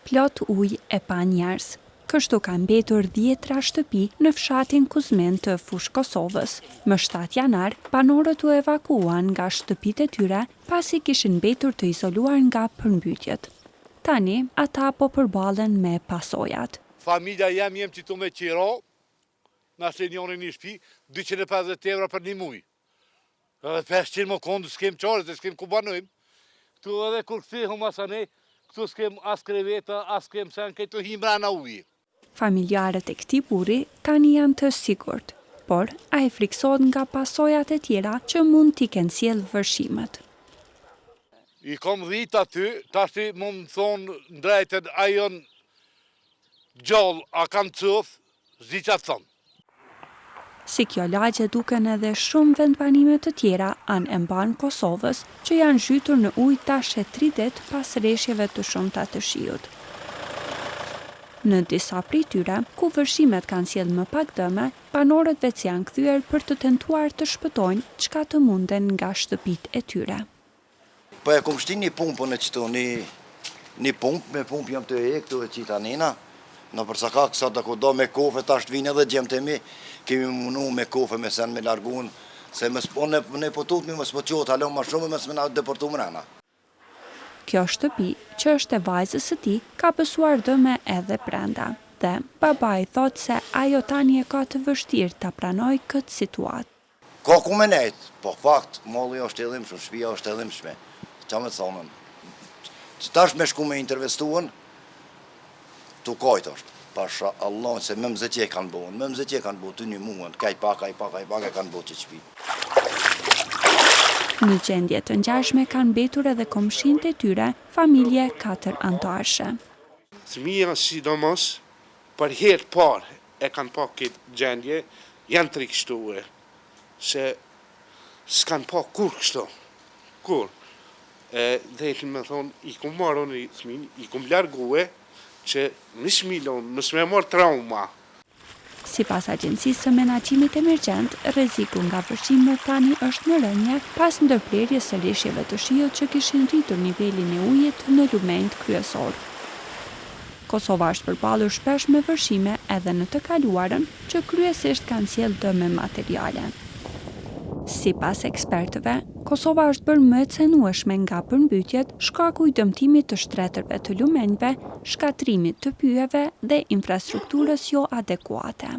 plot ujë e pa njerëz. Kështu ka mbetur 10 shtëpi në fshatin Kuzmen të Fushë Kosovës. Më 7 janar, banorët u evakuan nga shtëpitë e tyre pasi kishin mbetur të izoluar nga përmbytjet. Tani, ata po përballen me pasojat. Familja jem qitu me qiro, na shenjoni një shtëpi, 250 euro për një muj. Edhe 500 më kondë s'kem qarë, s'kem ku banojmë. Këtu edhe kur kthehëm asane, këtu s'kem as kreveta, as s'kem sen, këtu himra në ujë. Familjarët e këtij burri tani janë të sigurt, por ai friksohet nga pasojat e tjera që mund t'i kenë sjellë vërshimet. I kom 10 aty, tash më thonë drejtën a jon gjallë, a kanë cëth, zi që thonë. Si kjo lagje duken edhe shumë vendbanime të tjera anë e mban Kosovës që janë zhytur në ujë tash e 30 pas rreshjeve të shumta të shiut. Në disa prej tyre, ku vërshimet kanë sjellë më pak dëme, banorët veç janë kthyer për të tentuar të shpëtojnë çka të munden nga shtëpitë e tyre. Po e kom shti një pumpën e qëto, një pumpë, me pumpë jam të e këtu e qita nina, në përsa ka kësa të do me kofe, ta është vinë edhe gjemë të mi, kemi munu me kofe me sen me largun, se ne potut mi më s'poqot, halon ma shumë, më s'me na deportu mrena. Kjo shtëpi, që është e vajzës së tij, ka pësuar dëme edhe brenda. Dhe babai thot se ajo tani e ka të vështirë ta pranojë këtë situatë. Ka ku me nejtë, po fakt, molli është edhimshme, shtëpia është edhimshme. Qa me thonën? Që tash me shku me intervestuën, tu kajtë është. Pasha Allah, se me mëzëtje kanë bohën, me mëzëtje kanë bohën, të një muën, kaj pak e kanë bohë që qëpi. Në gjendje të ngjashme kanë mbetur edhe komshinët e tyre, familje 4 antarëshe. Fëmija sidomos, për herë parë e kanë pa këtë gjendje, janë trikështue, se s'kanë pa kur kështu, kur. Dhe e me thonë, i kom marrë në fëmin, i kom largue, që nësë milon, nësë me marrë trauma. Sipas Agjencisë së Menaxhimit Emergjent, rreziku nga vërshimet tani është në rënje pas ndërprerjes së rreshjeve të shiut që kishin rritur nivelin e ujit në lumenjt kryesor. Kosova është përballur shpesh me vërshime edhe në të kaluarën që kryesisht kanë sjellë dëme materiale. Sipas ekspertëve, Kosova është bërë më e cenueshme nga përmbytjet, shkaku i dëmtimit të shtretërve të lumenjve, shkatrimit të pyjeve dhe infrastrukturës jo adekuate.